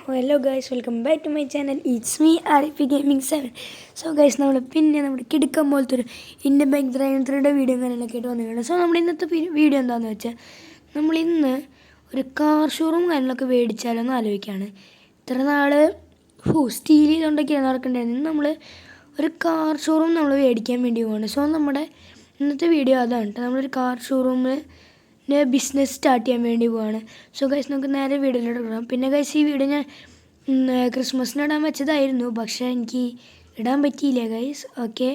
Hello guys, welcome back to my channel. It's me RP Gaming 7. So guys, നമ്മുടെ കിടക്കാൻ പോലത്തെ ഒരു Indian bank 303 video കാര്യങ്ങളൊക്കെ ആയിട്ട് വന്നിട്ടുണ്ട്. സോ നമ്മുടെ ഇന്നത്തെ വീഡിയോ എന്താണെന്ന് വെച്ചാൽ നമ്മളിന്ന് ഒരു കാർ ഷോറൂം കാര്യങ്ങളൊക്കെ മേടിച്ചാലോ എന്ന് ആലോചിക്കുകയാണ്. ഇത്ര നാൾ സ്റ്റീൽ ചെയ്തുകൊണ്ടൊക്കെയാണ് നടക്കേണ്ടത്. ഇന്ന് നമ്മൾ ഒരു കാർ ഷോറൂം നമ്മൾ മേടിക്കാൻ വേണ്ടി പോവാണ്. സോ നമ്മുടെ ഇന്നത്തെ വീഡിയോ അതാണ് കേട്ടോ. നമ്മളൊരു കാർ ഷോറൂമിൽ ബിസിനസ് സ്റ്റാർട്ട് ചെയ്യാൻ വേണ്ടി പോവാണ്. സോ ഗൈസ് നമുക്ക് നേരെ വീഡിയോയിലോട്ട് ഇടാം. പിന്നെ ഗൈസ് ഈ വീഡിയോ ഞാൻ ക്രിസ്മസിന് ഇടാൻ വെച്ചതായിരുന്നു, പക്ഷേ എനിക്ക് ഇടാൻ പറ്റിയില്ല ഗൈസ്. ഓക്കെ,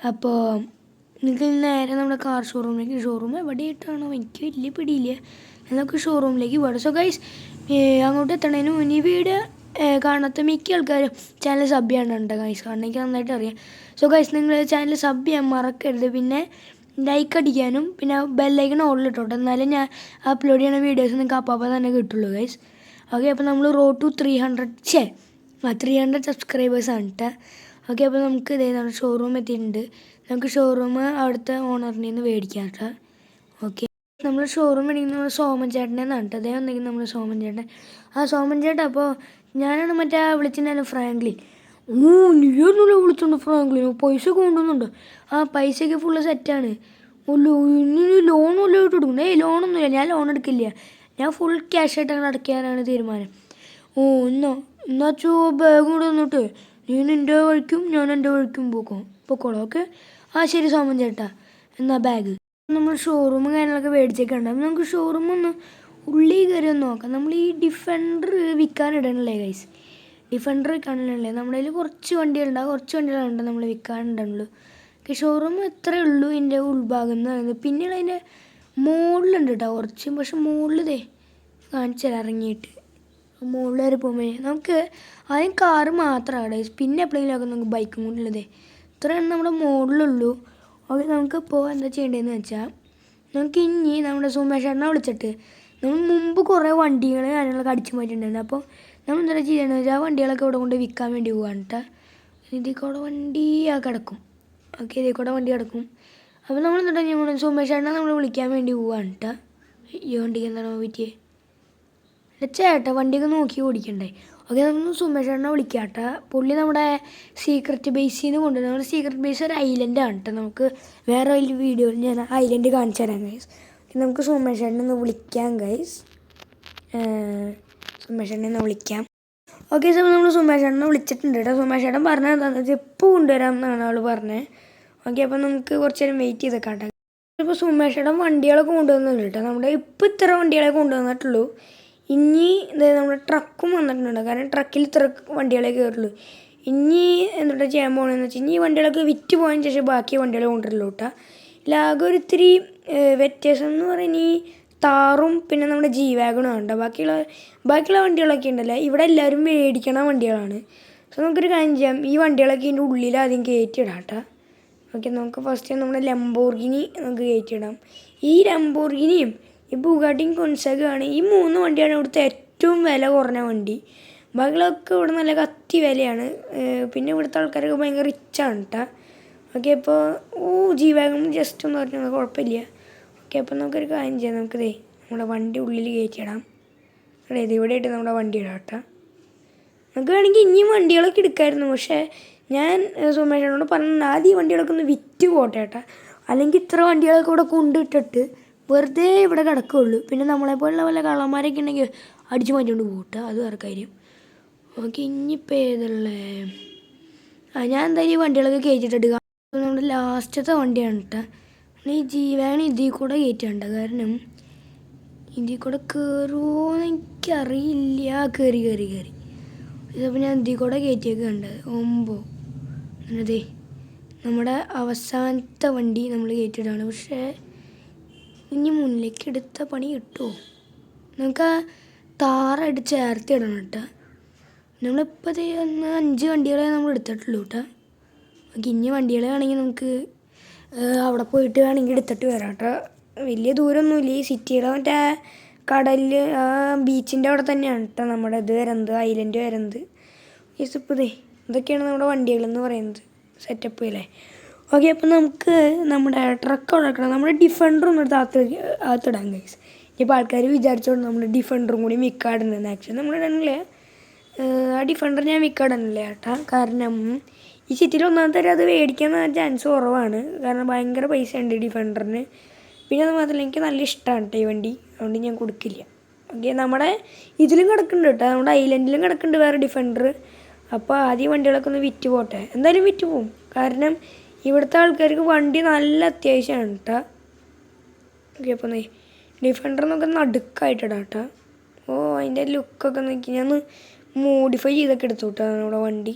അപ്പോൾ നിങ്ങൾക്ക് നേരെ നമ്മുടെ കാർ ഷോറൂം എവിടെയായിട്ടാണോ എനിക്ക് വലിയ പിടിയില്ല. നമുക്ക് ഷോറൂമിലേക്ക് പോകണം. സോ ഗൈസ് അങ്ങോട്ട് എത്തണേന് മുന്നേ ഈ വീഡിയോ കാണാത്ത മിക്ക ആൾക്കാരും ചാനൽ സബ് ചെയ്യാനുണ്ട് ഗൈസ്, കാരണം എനിക്ക് നന്നായിട്ട് അറിയാം. സോ ഗൈസ് നിങ്ങൾ ചാനൽ സബ് ചെയ്യാൻ മറക്കരുത്. പിന്നെ ലൈക്ക് അടിക്കാനും പിന്നെ ബെല്ലൈക്കൺ ഓളിലിട്ടോട്ടെ, എന്നാലും ഞാൻ അപ്ലോഡ് ചെയ്യുന്ന വീഡിയോസ് നിങ്ങൾക്ക് അപ്പം തന്നെ കിട്ടുള്ളൂ ഗൈസ്. ഓക്കെ, അപ്പോൾ നമ്മൾ റോഡ് ടു 300 സബ്സ്ക്രൈബേഴ്സാണ് കേട്ടോ. ഓക്കെ, അപ്പോൾ നമുക്ക് ഇതേ നമ്മുടെ ഷോറൂം എത്തിയിട്ടുണ്ട്. നമുക്ക് ഷോറൂം അവിടുത്തെ ഓണറിനെ നിന്ന് മേടിക്കാം കേട്ടോ. ഓക്കെ, നമ്മൾ ഷോറൂം മേടിക്കുന്നത് സോമൻ ചേട്ടനെ എന്നാണ് കേട്ടോ. അതേ വന്നെങ്കിൽ നമ്മൾ സോമൻ ചേട്ടൻ. സോമൻ ചേട്ടൻ അപ്പോൾ ഞാനാണ് മറ്റേ വിളിച്ചിട്ടുണ്ടായിരുന്നു ഫ്രാങ്ക്ലിൻ. നീയൊന്നുമില്ല വിളിച്ചോണ്ട് ഫ്രാങ്ക്ലിൻ, പൈസ കൊണ്ടുവന്നുണ്ട്. പൈസയ്ക്ക് ഫുള്ള് സെറ്റാണ്. ഇനി ലോണും ഇട്ട് എടുക്കണം. ലോണൊന്നുമില്ല, ഞാൻ ലോൺ എടുക്കില്ല. ഞാൻ ഫുൾ ക്യാഷ് ആയിട്ട് അങ്ങനെ അടയ്ക്കാനാണ് തീരുമാനം. എന്നാച്ചോ ബാഗ് കൂടെ വന്നിട്ട് നീ നിൻ്റെ വഴിക്കും ഞാൻ എൻ്റെ വഴിക്കും പൊക്കോളാം. ഓക്കെ, ശരി സോമൻ ചേട്ടാ, എന്നാ ബാഗ്. നമ്മൾ ഷോറൂമും കാര്യങ്ങളൊക്കെ മേടിച്ചേക്കുണ്ടാകും. നമുക്ക് ഷോറൂം ഒന്ന് ഉള്ളിൽ കയറി ഒന്ന് നോക്കാം. നമ്മൾ ഈ ഡിഫൻഡർ വിൽക്കാനിടണല്ലേ ഗൈസ്, ഡിഫൻഡർ വിൽക്കാനിടണല്ലേ. നമ്മുടെ കയ്യിൽ കുറച്ച് വണ്ടികളുണ്ട് നമ്മൾ വിൽക്കാനുണ്ടല്ലോ. ഓക്കെ, ഷോറൂം എത്രയേ ഉള്ളൂ ഇതിൻ്റെ ഉൾഭാഗം എന്ന് പറയുന്നത്. പിന്നീട് അതിൻ്റെ മുകളിലുണ്ട് കേട്ടോ കുറച്ച്, പക്ഷെ മുകളിൽ കാണിച്ചു തരാം. ഇറങ്ങിയിട്ട് മുകളിൽ വരെ പോകുമ്പോൾ നമുക്ക് ആദ്യം കാറ് മാത്രമാണ്, പിന്നെ എപ്പോഴെങ്കിലുമൊക്കെ നമുക്ക് ബൈക്കും കൂടി ഉള്ളത്. ഇത്രയാണ് നമ്മുടെ മുകളിലുള്ളൂ. ഓക്കെ, നമുക്കിപ്പോൾ എന്താ ചെയ്യേണ്ടതെന്ന് വെച്ചാൽ നമുക്ക് ഇനി നമ്മുടെ സുമേഷേട്ടനെ വിളിച്ചിട്ട് നമ്മൾ മുമ്പ് കുറേ വണ്ടികൾ കാര്യങ്ങളൊക്കെ അടിച്ചു മാറ്റിയിട്ടുണ്ടായിരുന്നു. അപ്പോൾ നമ്മൾ എന്താ ചെയ്യണമെന്ന് വെച്ചാൽ ആ വണ്ടികളൊക്കെ ഇവിടെ കൊണ്ട് വിൽക്കാൻ വേണ്ടി പോകാൻ കേട്ടോ. ഇതിൽ കൂടെ വണ്ടി കിടക്കും. ഓക്കെ, ഇതിൽ കൂടെ വണ്ടി കിടക്കും. അപ്പോൾ നമ്മൾ എന്താ നമ്മൾ സുമേഷേട്ടനെ നമ്മൾ വിളിക്കാൻ വേണ്ടി പോവാണ് കേട്ടോ. ഈ വണ്ടിക്ക് എന്താണ് പറ്റിയേ ചേട്ടാ, വണ്ടിയൊക്കെ നോക്കി ഓടിക്കണ്ടേ. ഓക്കെ, നമ്മൾ സുമേഷേട്ടനെ വിളിക്കാം കേട്ടോ. പുള്ളി നമ്മുടെ സീക്രട്ട് ബേസിൽ നിന്ന് കൊണ്ടുവരും. നമ്മുടെ സീക്രട്ട് ബേസ് ഒരു ഐലൻഡാണ് കേട്ടോ. നമുക്ക് വേറെ ഒരു വീഡിയോയിൽ ഞാൻ ഐലൻഡ് കാണിച്ചു തരാം ഗൈസ്. നമുക്ക് സുമേഷേട്ടനെ ഒന്ന് വിളിക്കാം ഗൈസ്. സുമേഷേട്ടനെ ഒന്ന് വിളിക്കാം. ഓക്കെ, സോ നമ്മൾ സുമേഷേട്ടനെ വിളിച്ചിട്ടുണ്ട് കേട്ടോ. സുമേഷേട്ടൻ പറഞ്ഞത് എന്താണെന്ന് വെച്ചാൽ ഇപ്പോൾ കൊണ്ടുവരാം എന്നാണ് അവൾ പറഞ്ഞത്. ഓക്കെ, അപ്പോൾ നമുക്ക് കുറച്ച് നേരം വെയിറ്റ് ചെയ്തേക്കാം കേട്ടോ. ഇപ്പോൾ സുമേഷേട്ടൻ വണ്ടികളൊക്കെ കൊണ്ടുവന്നിട്ടുണ്ട് കേട്ടോ. നമ്മുടെ ഇപ്പോൾ ഇത്ര വണ്ടികളെ കൊണ്ടുവന്നിട്ടുള്ളൂ. ഇനി നമ്മുടെ ട്രക്കും വന്നിട്ടുണ്ട്, കാരണം ട്രക്കിൽ ഇത്ര വണ്ടികളെ കയറുള്ളൂ. ഇനി എന്താ ചെയ്യാൻ പോകണമെന്ന് വെച്ചാൽ ഇനി ഈ വണ്ടികളൊക്കെ വിറ്റ് പോയതിന് ശേഷം ബാക്കി വണ്ടികളെ കൊണ്ടുവരുള്ളൂ കേട്ടോ. ലാഗ് ഒരിത്തിരി വ്യത്യാസം എന്ന് പറയുന്നത് ഈ താറും പിന്നെ നമ്മുടെ G-Wagon ഉണ്ട്. ബാക്കിയുള്ള വണ്ടികളൊക്കെ ഉണ്ടല്ലോ, ഇവിടെ എല്ലാവരും മേടിക്കണ വണ്ടികളാണ്. സോ നമുക്കൊരു കാര്യം ചെയ്യാം, ഈ വണ്ടികളൊക്കെ ഇതിൻ്റെ ഉള്ളിൽ ആദ്യം കയറ്റിയിടാം കേട്ടോ. ഓക്കെ, നമുക്ക് ഫസ്റ്റ് നമ്മുടെ ലംബോർഗിനി നമുക്ക് കയറ്റിയിടാം. ഈ ലംബോർഗിനിയും ഈ ബുഗാട്ടിയും കൊൻസാഗുമാണ് ഈ 3 വണ്ടിയാണ് ഇവിടുത്തെ ഏറ്റവും വില കുറഞ്ഞ വണ്ടി. ബാക്കികളൊക്കെ ഇവിടെ നല്ല കത്തി വിലയാണ്. പിന്നെ ഇവിടുത്തെ ആൾക്കാരൊക്കെ ഭയങ്കര റിച്ചാണ് കേട്ടോ. ഓക്കെ, അപ്പോൾ G-Wagon ജസ്റ്റ് ഒന്ന് പറഞ്ഞാൽ കുഴപ്പമില്ല. ഓക്കെ, അപ്പോൾ നമുക്കൊരു കാര്യം ചെയ്യാം, നമുക്കിതേ നമ്മുടെ വണ്ടി ഉള്ളിൽ കയറ്റിയിടാം. അതായത് ഇവിടെ ആയിട്ട് നമ്മുടെ വണ്ടി ഇടാം കേട്ടോ. നമുക്ക് വേണമെങ്കിൽ ഇനിയും വണ്ടികളൊക്കെ എടുക്കാമായിരുന്നു, പക്ഷേ ഞാൻ സുമേഷനോട് പറഞ്ഞിട്ടുണ്ട് ആദ്യം ഈ വണ്ടികളൊക്കെ ഒന്ന് വിറ്റ് പോട്ടെ കേട്ടോ. അല്ലെങ്കിൽ ഇത്ര വണ്ടികളൊക്കെ ഇവിടെ കൊണ്ടിട്ടിട്ട് വെറുതെ ഇവിടെ കിടക്കുകയുള്ളൂ. പിന്നെ നമ്മളെപ്പോലുള്ള വല്ല കള്ളന്മാരൊക്കെ ഉണ്ടെങ്കിൽ അടിച്ചു മാറ്റിക്കൊണ്ട് പോകട്ടെ, അത് വേറെ കാര്യം. ഓക്കെ, ഇനിയിപ്പോൾ ഏതുള്ളേ ഞാൻ എന്തായാലും ഈ വണ്ടികളൊക്കെ കയറ്റിട്ടിടുക. നമ്മുടെ ലാസ്റ്റത്തെ വണ്ടിയാണ് കേട്ടോ. ഈ G-Wagon ഇതിൽ കൂടെ കയറ്റുകയുണ്ട്, കാരണം ഇതിൽ കൂടെ കയറുമോയെന്ന് എനിക്കറിയില്ല. കയറി ഇതിപ്പോൾ ഞാൻ ഇതിൽ കൂടെ കയറ്റിയൊക്കെയുണ്ട്. അതെ, നമ്മുടെ അവസാനത്തെ വണ്ടി നമ്മൾ കയറ്റിയിട്ടാണ്. പക്ഷേ ഇനി മുന്നിലേക്ക് എടുത്ത പണി കിട്ടുമോ? നമുക്ക് താറായിട്ട് ചേർത്തി ഇടണം കേട്ടോ. നമ്മളിപ്പോൾ 5 വണ്ടികളെ നമ്മൾ എടുത്തിട്ടുള്ളൂ കേട്ടോ. ഓക്കെ, ഇനി വണ്ടികളെ വേണമെങ്കിൽ നമുക്ക് അവിടെ പോയിട്ട് വേണമെങ്കിൽ എടുത്തിട്ട് വരാം കേട്ടോ. വലിയ ദൂരമൊന്നുമില്ല, ഈ സിറ്റിയുടെ മറ്റേ കടലിൽ ബീച്ചിൻ്റെ അവിടെ തന്നെയാണ് കേട്ടോ നമ്മുടെ ഇത് വരുന്നത്, ഐലൻഡ് വരുന്നത്. ഇപ്പോൾ ഇതൊക്കെയാണ് നമ്മുടെ വണ്ടികളെന്ന് പറയുന്നത്. സെറ്റപ്പ് അല്ലേ? ഓക്കെ, അപ്പോൾ നമുക്ക് നമ്മുടെ ട്രക്ക് ഉടക്കണം. നമ്മുടെ ഡിഫൻഡർ ഒന്നെടുത്ത് അകത്തിടാം ഗൈസ്. ഇപ്പോൾ ആൾക്കാർ വിചാരിച്ചോണ്ട് നമ്മൾ ഡിഫൻഡറും കൂടി മിക്കാടുണ്ടെന്ന്. ആക്ച്വലി നമ്മൾ ഇടണില്ലേ, ആ ഡിഫൻഡർ ഞാൻ വിൽക്കാടനല്ലേ ചേട്ടാ. കാരണം ഈ സിറ്റിയിൽ ഒന്നാമത്തെ അത് മേടിക്കാൻ ചാൻസ് കുറവാണ്. കാരണം ഭയങ്കര പൈസ ഉണ്ട് ഡിഫൻഡറിന്. പിന്നെ അത് മാത്രമല്ല എനിക്ക് നല്ല ഇഷ്ടമാണ് കേട്ടോ ഈ വണ്ടി, അതുകൊണ്ട് ഞാൻ കൊടുക്കില്ല. ഓക്കെ, നമ്മുടെ ഇതിലും കിടക്കുന്നുണ്ട് കേട്ടോ, നമ്മുടെ ഐലൻഡിലും കിടക്കുന്നുണ്ട് വേറെ ഡിഫൻഡർ. അപ്പോൾ ആദ്യം വണ്ടികളൊക്കെ ഒന്ന് വിറ്റ് പോട്ടെ. എന്തായാലും വിറ്റ് പോവും, കാരണം ഇവിടുത്തെ ആൾക്കാർക്ക് വണ്ടി നല്ല അത്യാവശ്യമാണ് കേട്ടോ. ഓക്കെ, അപ്പോൾ ഡിഫൻഡർ എന്നൊക്കെ നടുക്കായിട്ടിടാം കേട്ടോ. ഓ അതിൻ്റെ ലുക്കൊക്കെ നോക്കി ഞാൻ മോഡിഫൈ ചെയ്തൊക്കെ എടുത്തു കേട്ടോ നമ്മുടെ വണ്ടി.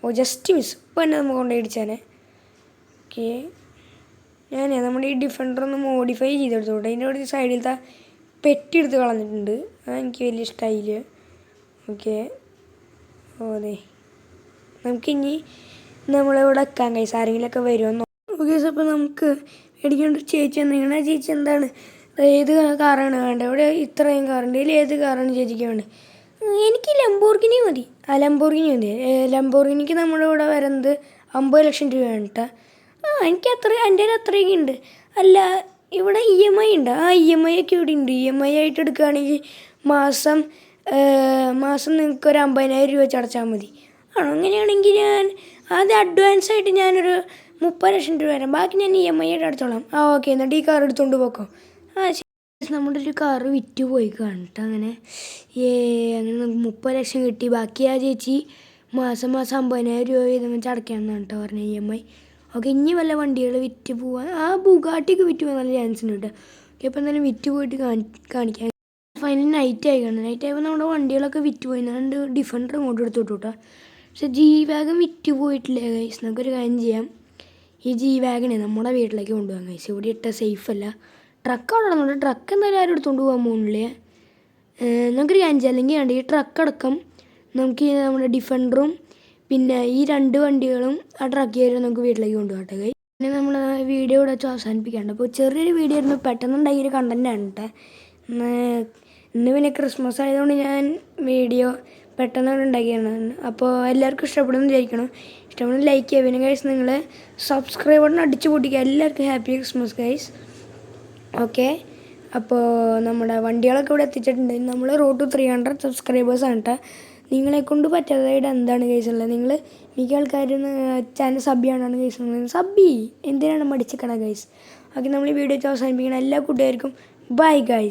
ഓ ജസ്റ്റ് മിസ്, ഇപ്പോൾ തന്നെ നമുക്ക് കൊണ്ടുപോയി ഇടിച്ചാനെ. ഓക്കെ, നമ്മുടെ ഈ ഡിഫൻഡർ ഒന്ന് മോഡിഫൈ ചെയ്തെടുത്തു കേട്ടോ. അതിൻ്റെ ഒരു സൈഡിലത്തെ പെട്ടി എടുത്ത് കളഞ്ഞിട്ടുണ്ട്, എനിക്ക് വലിയ ഇഷ്ടമായില്ല. ഓക്കെ, ഓ അതെ, നമുക്കിനി നമ്മളിവിടെ വെക്കാൻ കൈസ് ആരെങ്കിലുമൊക്കെ വരുമെന്നോ. ഓക്കെ, അപ്പോൾ നമുക്ക് മേടിക്കേണ്ട ചേച്ചി എന്തെങ്കിലും. ആ ചേച്ചി എന്താണ്, ഏത് കാറാണ് വേണ്ടത്? ഇവിടെ ഇത്രയും കാറുണ്ട്, ഇതിൽ ഏത് കാറാണ് ചേച്ചിക്ക് വേണ്ടത്? എനിക്ക് ലംബോർഗിനി മതി. ആ ലംബോർഗിനി മതി. ലംബോർഗിനിക്ക് നമ്മുടെ ഇവിടെ വരുന്നത് 50 ലക്ഷം രൂപയാണ് കേട്ടോ. എനിക്ക് എൻ്റെ അത്രയൊക്കെ ഉണ്ട്. അല്ല, ഇവിടെ EMI ഉണ്ട്. ആ EMI ഒക്കെ ഇവിടെ ഉണ്ട്. EMI ആയിട്ട് എടുക്കുകയാണെങ്കിൽ മാസം നിങ്ങൾക്ക് ഒരു 50,000 രൂപ വെച്ച് അടച്ചാൽ മതി. ആണോ? അങ്ങനെയാണെങ്കിൽ ഞാൻ ആദ്യം അഡ്വാൻസ് ആയിട്ട് ഞാനൊരു 30 ലക്ഷം രൂപ തരാം, ബാക്കി ഞാൻ EMI ആയിട്ട് അടച്ചോളാം. ഓക്കെ, എന്നിട്ട് ഈ കാർ എടുത്തുകൊണ്ട് പോക്കോ. നമ്മുടെ ഒരു കാറ് വിറ്റ് പോയി കാണിട്ട് അങ്ങനെ നമുക്ക് 30 ലക്ഷം കിട്ടി. ബാക്കി ആ ചേച്ചി മാസം 50,000 രൂപ വീതം വെച്ച് അടയ്ക്കാമെന്നാണ് കേട്ടോ പറഞ്ഞത് EMI. ഓക്കെ, ഇനി വല്ല വണ്ടികൾ വിറ്റ് പോവാൻ, ആ ബുഗാട്ടിക്ക് വിറ്റ് പോകാൻ നല്ല ചാൻസ് ഉണ്ട് കേട്ടോ. ഓക്കെ, അപ്പോൾ എന്തായാലും വിറ്റ് പോയിട്ട് കാണിക്കാം. ഫൈനൽ നൈറ്റ് ആയി കാണും. നൈറ്റ് ആയപ്പോൾ നമ്മുടെ വണ്ടികളൊക്കെ വിറ്റ് പോയി. അതുകൊണ്ട് ഡിഫൻഡർ ഇങ്ങോട്ട് എടുത്തു വിട്ടു കേട്ടോ. പക്ഷെ G-Wagon വിറ്റ് പോയിട്ടില്ലേ ഗൈസ്? നമുക്കൊരു കാര്യം ചെയ്യാം, ഈ G-Wagon നമ്മുടെ വീട്ടിലേക്ക് കൊണ്ടുപോകാം ഗൈസ്. ഇവിടെ ഇട്ട സേഫ് അല്ല. ട്രക്ക് അവിടെ നടന്നുണ്ട്, ട്രക്ക് എന്തായാലും ആരും എടുത്തുകൊണ്ട് പോകാൻ പോകുന്നില്ലേ. നമുക്കൊരു കാര്യം ചെയ്യാം, അല്ലെങ്കിൽ വേണ്ട ഈ ട്രക്ക് അടക്കം നമുക്ക് നമ്മുടെ ഡിഫൻഡറും പിന്നെ ഈ 2 വണ്ടികളും ആ ട്രക്ക് കയറി നമുക്ക് വീട്ടിലേക്ക് കൊണ്ടുപോകട്ടെ ഗൈസ്. പിന്നെ നമ്മൾ വീഡിയോ ഇവിടെ വെച്ച് അവസാനിപ്പിക്കാണ്ട്. അപ്പോൾ ചെറിയൊരു വീഡിയോ ആയിരുന്നു, പെട്ടെന്നുണ്ടാക്കിയൊരു കണ്ടൻറ്റാണ് കേട്ടോ. ഇന്ന് പിന്നെ ക്രിസ്മസ് ആയതുകൊണ്ട് ഞാൻ വീഡിയോ പെട്ടെന്ന് ഉണ്ടാക്കിയാണ്. അപ്പോൾ എല്ലാവർക്കും ഇഷ്ടപ്പെടുമെന്ന് വിചാരിക്കണം. ഇഷ്ടപ്പെടുന്ന ലൈക്ക് ചെയ്യുക. പിന്നെ ഗൈസ് നിങ്ങൾ സബ്സ്ക്രൈബ് ബട്ടൺ അടിച്ചു പൊട്ടിക്കുക. എല്ലാവർക്കും ഹാപ്പി ക്രിസ്മസ് ഗൈസ്. ഓക്കെ, അപ്പോൾ നമ്മുടെ വണ്ടികളൊക്കെ ഇവിടെ എത്തിച്ചിട്ടുണ്ട്. നമ്മൾ റോഡ് ടു 300 സബ്സ്ക്രൈബേഴ്സാണ് കേട്ടോ. നിങ്ങളെക്കൊണ്ട് പറ്റാത്തതായിട്ട് എന്താണ് കേസ് ഉള്ളത്? നിങ്ങൾ മിക്ക ആൾക്കാരും ചാനൽ സബ് ചെയ്യാനാണ് കേസ്. സബ് എന്തിനാണ് മടിച്ചിക്കണം ഗൈസ്. ഓക്കെ, നമ്മൾ ഈ വീഡിയോ അവസാനിപ്പിക്കണം. എല്ലാ കൂട്ടുകാർക്കും ബൈ ഗൈസ്.